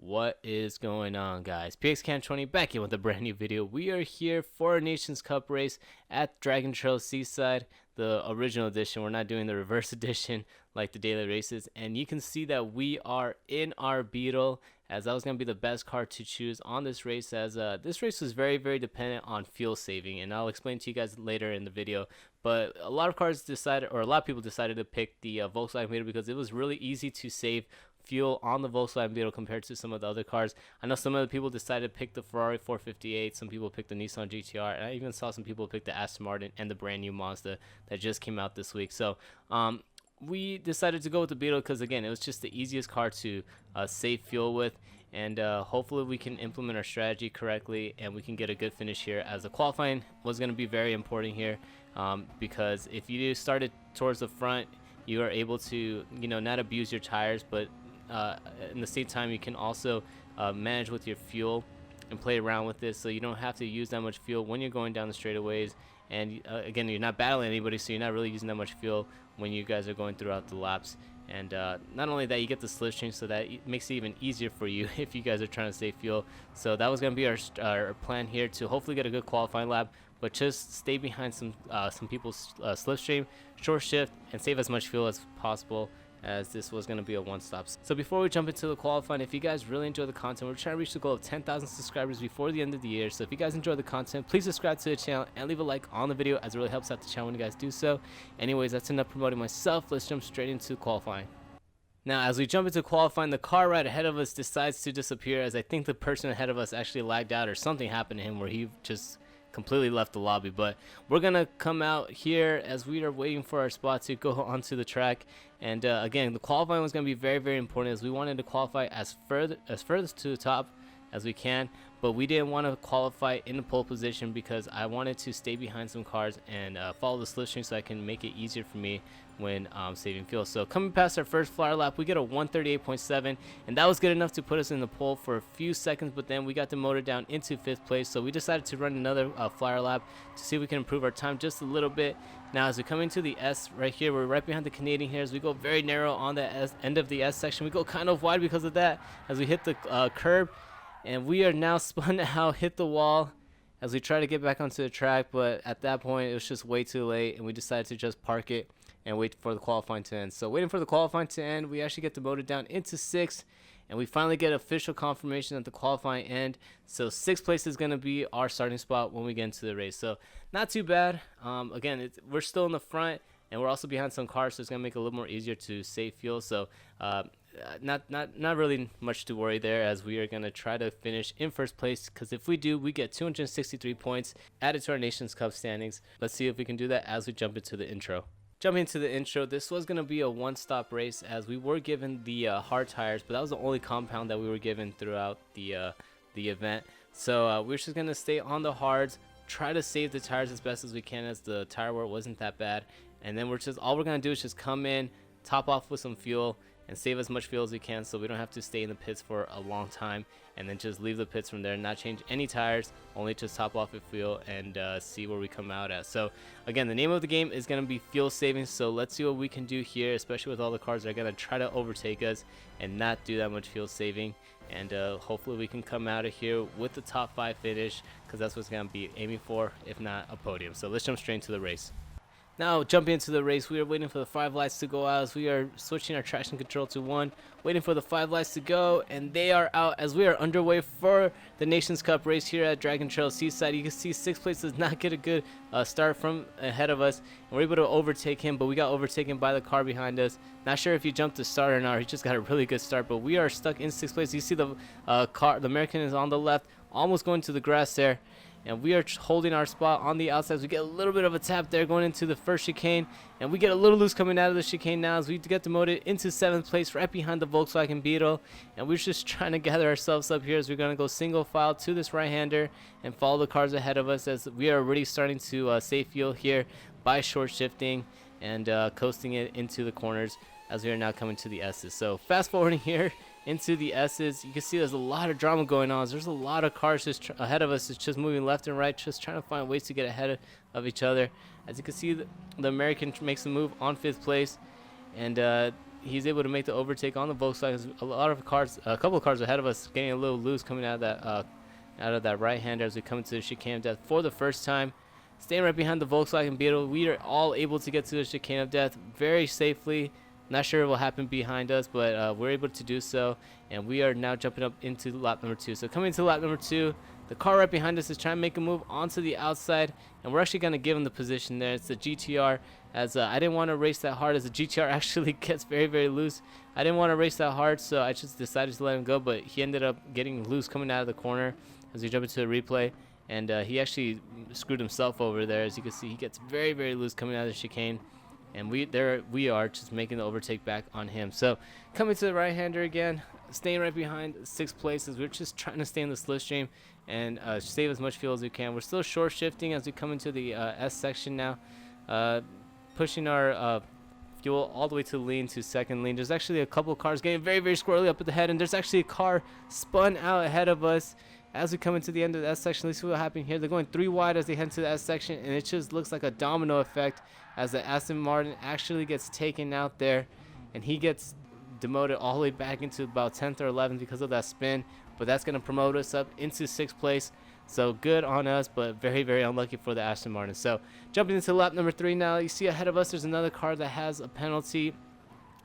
What is going on, guys? PXCam20 back in with a brand new video. We are here for a Nations Cup race at Dragon Trail Seaside, the original edition. We're not doing the reverse edition like the daily races. And you can see that we are in our Beetle, as that was going to be the best car to choose on this race, as this race was very dependent on fuel saving. And I'll explain to you guys later in the video. But a lot of cars decided, or a lot of people decided to pick the Volkswagen Beetle because it was really easy to save fuel on the Volkswagen Beetle compared to some of the other cars. I know some of the people decided to pick the Ferrari 458, some people picked the Nissan GTR, and I even saw some people pick the Aston Martin and the brand new Mazda that just came out this week. So we decided to go with the Beetle because, again, it was just the easiest car to save fuel with, and hopefully we can implement our strategy correctly and we can get a good finish here, as the qualifying was going to be very important here, because if you started towards the front, you are able to, not abuse your tires, but in the same time you can also manage with your fuel and play around with this, so you don't have to use that much fuel when you're going down the straightaways. And again, you're not battling anybody, so you're not really using that much fuel when you guys are going throughout the laps. And not only that, you get the slipstream, so that it makes it even easier for you if you guys are trying to save fuel. So that was going to be our plan here, to hopefully get a good qualifying lap, but just stay behind some people's slipstream, short shift, and save as much fuel as possible, as this was going to be a one-stop. So before we jump into the qualifying, if you guys really enjoy the content, we're trying to reach the goal of 10,000 subscribers before the end of the year. So if you guys enjoy the content, please subscribe to the channel and leave a like on the video, as it really helps out the channel when you guys do so. Anyways, that's enough promoting myself. Let's jump straight into qualifying. Now, as we jump into qualifying, the car right ahead of us decides to disappear, as I think the person ahead of us actually lagged out, or something happened to him where he just completely left the lobby. But we're gonna come out here as we are waiting for our spot to go onto the track. And again, the qualifying was gonna be very important, as we wanted to qualify as furthest to the top as we can, but we didn't want to qualify in the pole position because I wanted to stay behind some cars and follow the slipstream, so I can make it easier for me when saving fuel. So coming past our first flyer lap, we get a 138.7, and that was good enough to put us in the pole for a few seconds, but then we got demoted down into 5th place. So we decided to run another flyer lap to see if we can improve our time just a little bit. Now, as we come into the S right here, we're right behind the Canadian here. As we go very narrow on the end of the S section, we go kind of wide because of that, as we hit the curb. And we are now spun out, hit the wall as we try to get back onto the track, but at that point it was just way too late, and we decided to just park it and wait for the qualifying to end. So waiting for the qualifying to end, we actually get demoted down into 6th, and we finally get official confirmation at the qualifying end. So 6th place is going to be our starting spot when we get into the race. So not too bad. Again, we're still in the front, and we're also behind some cars, so it's going to make it a little more easier to save fuel. So not really much to worry there, as we are going to try to finish in 1st place, because if we do, we get 263 points added to our Nations Cup standings. Let's see if we can do that as we jump into the intro. Jumping into the intro, this was going to be a one-stop race, as we were given the hard tires, but that was the only compound that we were given throughout the event. So we're just going to stay on the hards, try to save the tires as best as we can, as the tire wear wasn't that bad. And then all we're going to do is just come in, top off with some fuel, and save as much fuel as we can, so we don't have to stay in the pits for a long time, and then just leave the pits from there, not change any tires, only just top off with fuel and see where we come out at. So again, the name of the game is going to be fuel saving, so let's see what we can do here, especially with all the cars that are going to try to overtake us and not do that much fuel saving. And hopefully we can come out of here with the top 5 finish, because that's what's going to be aiming for, if not a podium. So let's jump straight into the race. Now, jumping into the race, we are waiting for the 5 lights to go out, as we are switching our traction control to 1, waiting for the 5 lights to go, and they are out, as we are underway for the Nations Cup race here at Dragon Trail Seaside. You can see 6th place does not get a good start from ahead of us, and we're able to overtake him, but we got overtaken by the car behind us. Not sure if he jumped the start or not, or he just got a really good start, but we are stuck in 6th place. You see the car, the American is on the left, almost going to the grass there. And we are holding our spot on the outside. We get a little bit of a tap there going into the first chicane, and we get a little loose coming out of the chicane now, as we get demoted into 7th place right behind the Volkswagen Beetle. And we're just trying to gather ourselves up here, as we're going to go single file to this right-hander and follow the cars ahead of us, as we are already starting to save fuel here by short shifting and coasting it into the corners, as we are now coming to the S's. So fast forwarding here into the S's, you can see there's a lot of drama going on. There's a lot of cars just ahead of us. It's just moving left and right, just trying to find ways to get ahead of each other. As you can see, the American makes a move on 5th place, and he's able to make the overtake on the Volkswagen. A couple of cars ahead of us, getting a little loose coming out of that right hander as we come into the chicane of death for the first time. Staying right behind the Volkswagen Beetle, we are all able to get to the chicane of death very safely. Not sure what happened behind us, but we're able to do so, and we are now jumping up into lap number 2. So coming to lap number 2, the car right behind us is trying to make a move onto the outside, and we're actually going to give him the position there. It's the GTR, as I didn't want to race that hard, as the GTR actually gets very, very loose. I didn't want to race that hard, so I just decided to let him go, but he ended up getting loose coming out of the corner as we jump into the replay. And he actually screwed himself over there. As you can see, he gets very, very loose coming out of the chicane. And we are just making the overtake back on him. So coming to the right-hander again, staying right behind 6th place as we're just trying to stay in the slipstream and save as much fuel as we can. We're still short shifting as we come into the S section now, pushing our fuel all the way to lean to second lean. There's actually a couple of cars getting very, very squirrely up at the head, and there's actually a car spun out ahead of us. As we come into the end of the S section, let's see what happened here. They're going 3 wide as they head to the S section, and it just looks like a domino effect as the Aston Martin actually gets taken out there, and he gets demoted all the way back into about 10th or 11th because of that spin. But that's going to promote us up into 6th place. So good on us, but very, very unlucky for the Aston Martin. So jumping into lap number 3 now, you see ahead of us there's another car that has a penalty,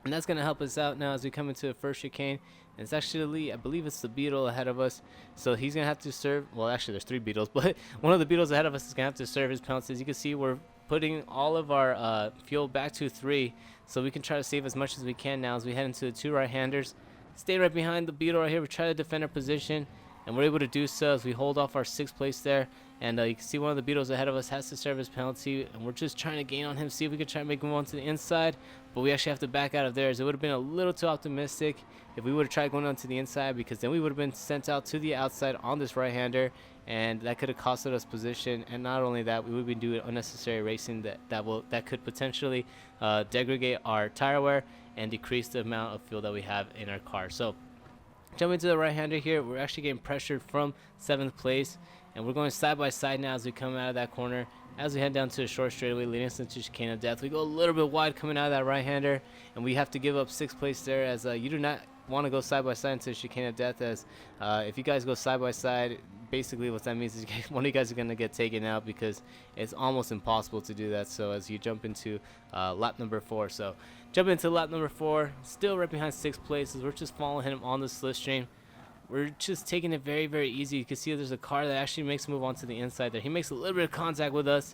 and that's going to help us out now as we come into the first chicane. And it's actually, I believe it's the Beetle ahead of us. So he's going to have to serve, well, actually there's 3 Beetles, but one of the Beetles ahead of us is going to have to serve his penalty. As you can see, we're putting all of our fuel back to 3, so we can try to save as much as we can now as we head into the 2 right-handers. Stay right behind the Beetle right here. We try to defend our position, and we're able to do so as we hold off our 6th place there. And you can see one of the Beetles ahead of us has to serve his penalty, and we're just trying to gain on him, see if we can try to make him on to the inside. But we actually have to back out of there, as it would have been a little too optimistic if we would have tried going on to the inside, because then we would have been sent out to the outside on this right-hander, and that could have costed us position. And not only that, we would have been doing unnecessary racing that could potentially degrade our tire wear and decrease the amount of fuel that we have in our car. So jumping to the right-hander here, we're actually getting pressured from 7th place, and we're going side by side now as we come out of that corner. As we head down to a short straightaway leading us into chicane of death, we go a little bit wide coming out of that right-hander, and we have to give up 6th place there, as you do not want to go side by side into chicane of death, as if you guys go side by side, basically what that means is one of you guys are going to get taken out, because it's almost impossible to do that. So as you jump into lap number 4, so jump into lap number 4, still right behind 6th place, as we're just following him on the slipstream. We're just taking it very, very easy. You can see there's a car that actually makes a move onto the inside there. He makes a little bit of contact with us,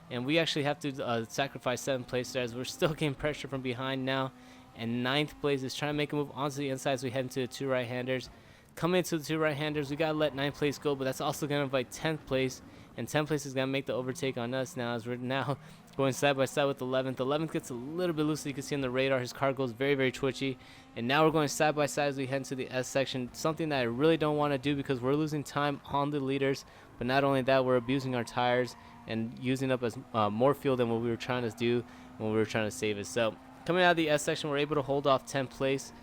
and we actually have to sacrifice 7th place there, as we're still getting pressure from behind now. And 9th place is trying to make a move onto the inside as we head into the 2 right-handers. Coming into the 2 right-handers, we got to let 9th place go, but that's also going to invite 10th place. And 10th place is going to make the overtake on us now, as we're now going side by side with 11th. 11th gets a little bit loose, so you can see on the radar his car goes very, very twitchy. And now we're going side by side as we head into the S section, something that I really don't want to do because we're losing time on the leaders. But not only that, we're abusing our tires and using up as more fuel than what we were trying to do when we were trying to save it. So coming out of the S section, we're able to hold off 10th place.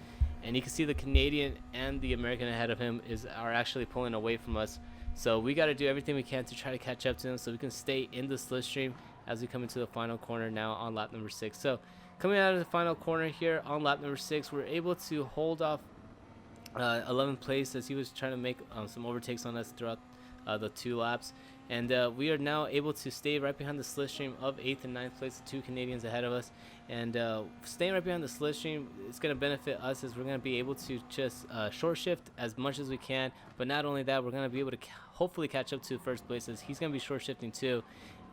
And you can see the Canadian and the American ahead of him are actually pulling away from us. So we got to do everything we can to try to catch up to them so we can stay in the slipstream as we come into the final corner now on lap number 6. So coming out of the final corner here on lap number 6, we're able to hold off 11th place as he was trying to make some overtakes on us throughout the 2 laps. And we are now able to stay right behind the slipstream of 8th and 9th place, the 2 Canadians ahead of us. And staying right behind the slipstream is going to benefit us, as we're going to be able to just short shift as much as we can. But not only that, we're going to be able to hopefully catch up to 1st place, as he's going to be short shifting too.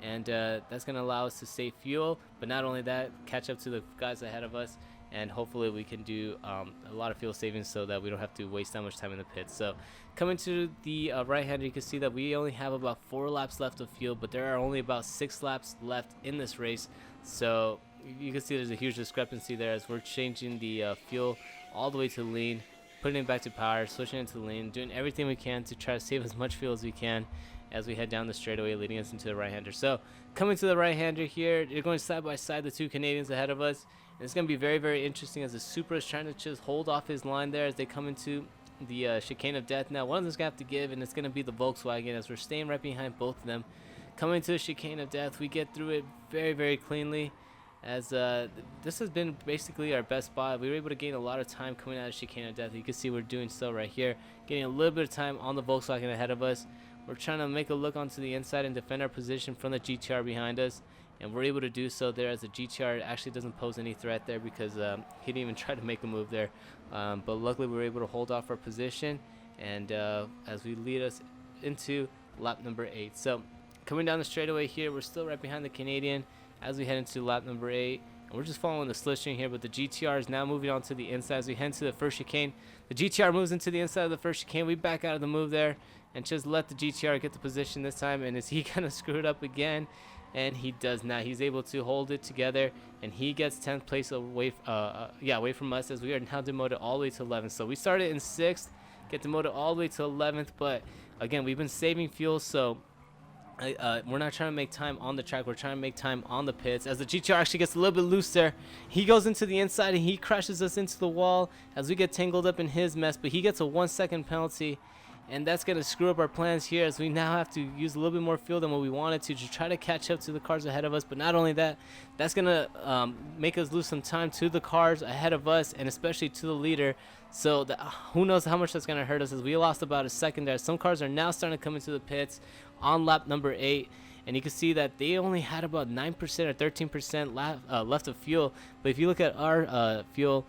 And that's going to allow us to save fuel. But not only that, catch up to the guys ahead of us. And hopefully we can do a lot of fuel savings so that we don't have to waste that much time in the pits. So coming to the right-hander, you can see that we only have about 4 laps left of fuel, but there are only about 6 laps left in this race. So you can see there's a huge discrepancy there, as we're changing the fuel all the way to lean, putting it back to power, switching it to lean, doing everything we can to try to save as much fuel as we can as we head down the straightaway leading us into the right-hander. So coming to the right-hander here, they're going side by side, the 2 Canadians ahead of us. And it's going to be very, very interesting as the Supra is trying to just hold off his line there as they come into the chicane of death. Now one of them's going to have to give, and it's going to be the Volkswagen, as we're staying right behind both of them. Coming to the chicane of death, we get through it very, very cleanly as this has been basically our best spot. We were able to gain a lot of time coming out of chicane of death. You can see we're doing so right here, getting a little bit of time on the Volkswagen ahead of us. We're trying to make a look onto the inside and defend our position from the GTR behind us, and we're able to do so there, as the GTR actually doesn't pose any threat there, because he didn't even try to make a move there. But luckily we were able to hold off our position, and as we lead us into lap number 8. So coming down the straightaway here, we're still right behind the Canadian as we head into lap number 8, and we're just following the slipstream here. But the GTR is now moving on to the inside as we head to the first chicane. The GTR moves into the inside of the first chicane. We back out of the move there and just let the GTR get the position this time. And is he gonna screw it up again? And he does not. He's able to hold it together, and he gets 10th place away from us, as we are now demoted all the way to 11th. So we started in 6th, get demoted all the way to 11th, but again, we've been saving fuel, so we're not trying to make time on the track. We're trying to make time on the pits. As the GTR actually gets a little bit loose there, he goes into the inside and he crashes us into the wall as we get tangled up in his mess. But he gets a 1-second penalty, and that's going to screw up our plans here, as we now have to use a little bit more fuel than what we wanted to try to catch up to the cars ahead of us. But not only that, that's going to make us lose some time to the cars ahead of us, and especially to the leader. So who knows how much that's going to hurt us, as we lost about a second there. Some cars are now starting to come into the pits on lap number 8, and you can see that they only had about 9% or 13% left of fuel. But if you look at our fuel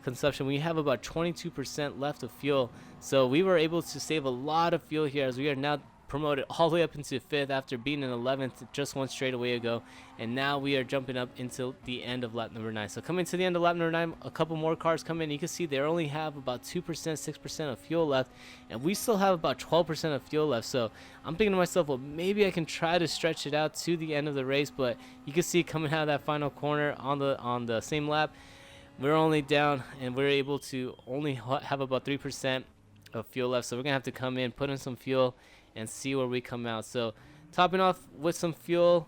consumption, we have about 22% left of fuel. So we were able to save a lot of fuel here, as we are now promoted all the way up into 5th after being in 11th just one straightaway ago, and now we are jumping up into the end of lap number 9. So coming to the end of lap number 9, a couple more cars come in. You can see they only have about 2%, 6% of fuel left, and we still have about 12% of fuel left. So I'm thinking to myself, well, maybe I can try to stretch it out to the end of the race. But you can see coming out of that final corner on the same lap, we're only down, and we're able to only have about 3% of fuel left. So we're gonna have to come in, put in some fuel, and see where we come out. So topping off with some fuel,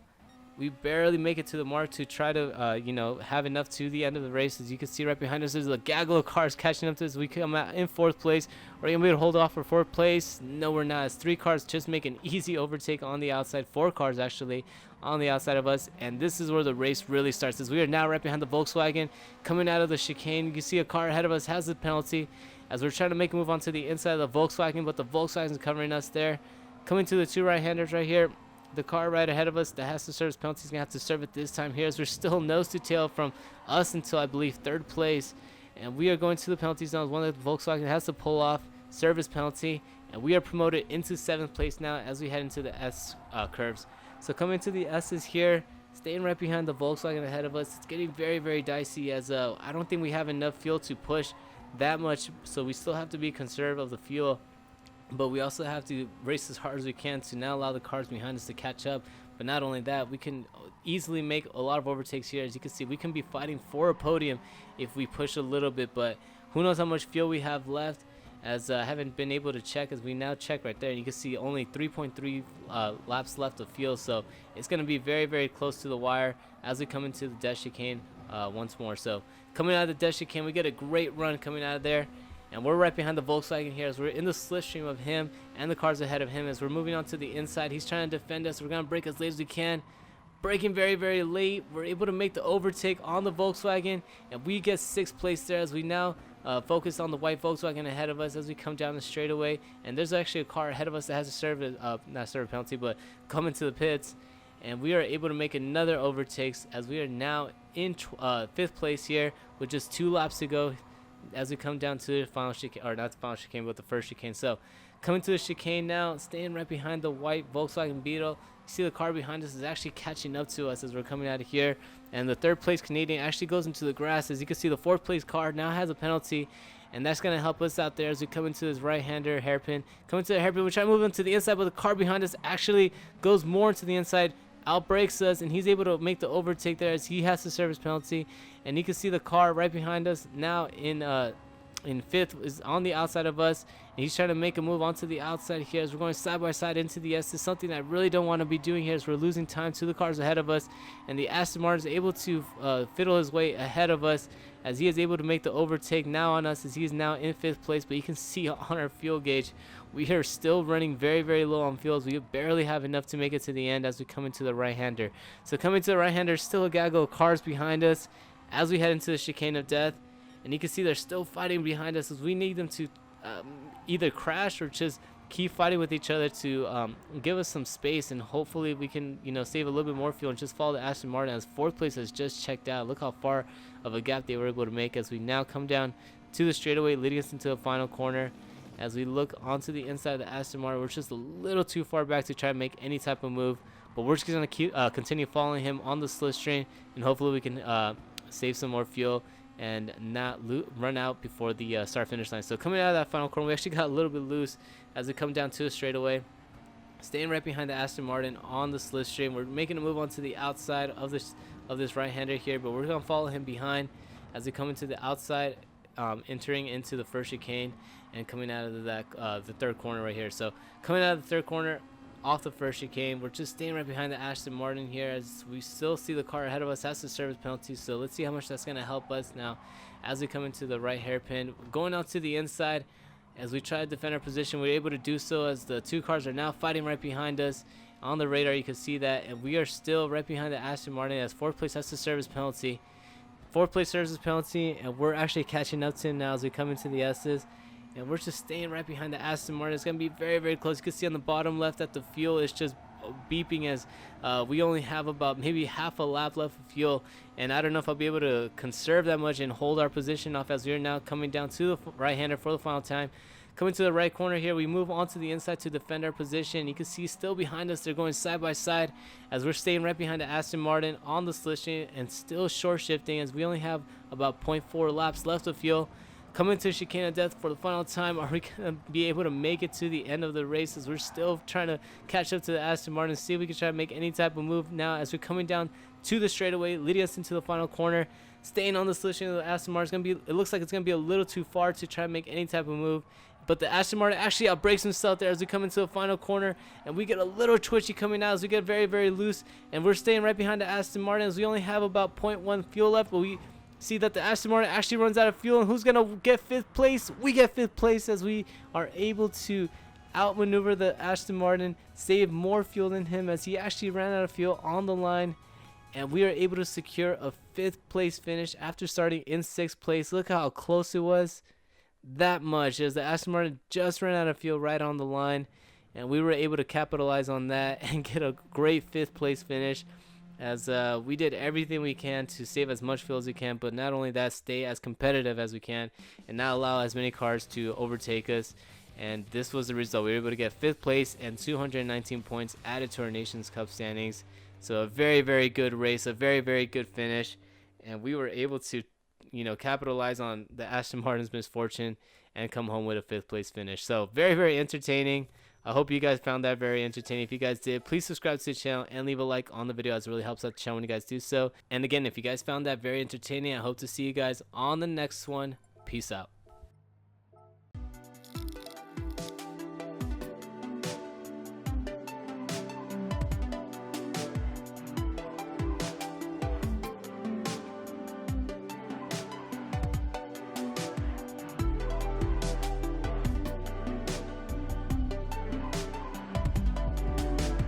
we barely make it to the mark to try to have enough to the end of the race. As you can see right behind us, there's a gaggle of cars catching up to us. We come out in 4th place. Are we gonna be able to hold off for 4th place? No, we're not. It's 3 cars just make an easy overtake on the outside. 4 cars actually on the outside of us, and this is where the race really starts, as we are now right behind the Volkswagen coming out of the chicane. You can see a car ahead of us has the penalty, as we're trying to make a move onto the inside of the Volkswagen, but the Volkswagen is covering us there. Coming to the 2 right-handers right here, the car right ahead of us that has to serve his penalty is going to have to serve it this time here, as we're still nose to tail from us until I believe 3rd place. And we are going to the penalty zone. One of the Volkswagen has to pull off, serve his penalty, and we are promoted into 7th place now as we head into the S curves. So coming to the S's here, staying right behind the Volkswagen ahead of us. It's getting very, very dicey, as I don't think we have enough fuel to push that much, so we still have to be conservative of the fuel, but we also have to race as hard as we can to not allow the cars behind us to catch up. But not only that, we can easily make a lot of overtakes here. As you can see, we can be fighting for a podium if we push a little bit, but who knows how much fuel we have left, as I haven't been able to check, as we now check right there, and you can see only 3.3 laps left of fuel. So it's going to be very, very close to the wire as we come into the death chicane once more. So coming out of the death chicane, we get a great run coming out of there, and we're right behind the Volkswagen here, as we're in the slipstream of him and the cars ahead of him. As we're moving on to the inside, he's trying to defend us. We're going to brake as late as we can. Braking very, very late. We're able to make the overtake on the Volkswagen, and we get 6th place there, as we now focus on the white Volkswagen ahead of us as we come down the straightaway. And there's actually a car ahead of us that has to serve not serve a penalty, but come into the pits, and we are able to make another overtakes, as we are now in 5th place here with just 2 laps to go as we come down to the final chicane, or not the final chicane, but the first chicane. So coming to the chicane now, staying right behind the white Volkswagen Beetle. You see the car behind us is actually catching up to us as we're coming out of here, and the 3rd place Canadian actually goes into the grass. As you can see, the 4th place car now has a penalty, and that's going to help us out there as we come into this right-hander hairpin. Coming to the hairpin, we try to move into the inside, but the car behind us actually goes more into the inside, outbrakes us, and he's able to make the overtake there, as he has to serve his penalty. And you can see the car right behind us now in in fifth is on the outside of us, and he's trying to make a move onto the outside here as we're going side by side into the S. Is something I really don't want to be doing here as we're losing time to the cars ahead of us, and the Aston Martin is able to fiddle his way ahead of us as he is able to make the overtake now on us as he is now in fifth place. But you can see on our fuel gauge we are still running very low on fuels. We barely have enough to make it to the end as we come into the right-hander. So coming to the right-hander, still a gaggle of cars behind us as we head into the chicane of death. And you can see they're still fighting behind us as we need them to either crash or just keep fighting with each other to give us some space, and hopefully we can, save a little bit more fuel and just follow the Aston Martin as fourth place has just checked out. Look how far of a gap they were able to make as we now come down to the straightaway, leading us into the final corner. As we look onto the inside of the Aston Martin, we're just a little too far back to try and make any type of move, but we're just going to continue following him on the slipstream, and hopefully we can save some more fuel and not run out before the start finish line. So coming out of that final corner, we actually got a little bit loose as we come down to a straightaway, staying right behind the Aston Martin on the slipstream. We're making a move onto the outside of this right-hander here, but we're gonna follow him behind as we come into the outside, entering into the first chicane and coming out of that the third corner right here. So coming out of the third corner off the first chicane, we're just staying right behind the Aston Martin here as we still see the car ahead of us. That's the service penalty, so let's see how much that's going to help us now as we come into the right hairpin. Going out to the inside as we try to defend our position, we're able to do so as the two cars are now fighting right behind us. On the radar you can see that, and we are still right behind the Aston Martin as fourth place. That's the service penalty. Fourth place service penalty, and we're actually catching up to him now as we come into the S's. And we're just staying right behind the Aston Martin. It's going to be very close. You can see on the bottom left that the fuel is just beeping as we only have about maybe half a lap left of fuel. And I don't know if I'll be able to conserve that much and hold our position off as we're now coming down to the right-hander for the final time. Coming to the right corner here, we move on to the inside to defend our position. You can see still behind us, they're going side by side as we're staying right behind the Aston Martin on the slipstream and still short shifting as we only have about 0.4 laps left of fuel. Coming to chicane of death for the final time. Are we going to be able to make it to the end of the race as we're still trying to catch up to the Aston Martin, see if we can try to make any type of move now as we're coming down to the straightaway, leading us into the final corner. Staying on the slipstream of the Aston Martin, it looks like it's going to be a little too far to try and make any type of move. But the Aston Martin actually outbrakes himself there as we come into the final corner, and we get a little twitchy coming out as we get very loose, and we're staying right behind the Aston Martin as we only have about 0.1 fuel left, but we see that the Aston Martin actually runs out of fuel, and who's gonna get fifth place? We get fifth place as we are able to outmaneuver the Aston Martin, save more fuel than him as he actually ran out of fuel on the line, and we are able to secure a fifth place finish after starting in sixth place. Look how close it was, that much, as the Aston Martin just ran out of fuel right on the line, and we were able to capitalize on that and get a great fifth place finish. As we did everything we can to save as much fuel as we can, but not only that, stay as competitive as we can and not allow as many cars to overtake us. And this was the result. We were able to get fifth place and 219 points added to our Nations Cup standings. So a very good race, a very good finish, and we were able to capitalize on the Aston Martin's misfortune and come home with a fifth place finish. So very entertaining. I hope you guys found that very entertaining. If you guys did, please subscribe to the channel and leave a like on the video, as it really helps out the channel when you guys do so. And again, if you guys found that very entertaining, I hope to see you guys on the next one. Peace out.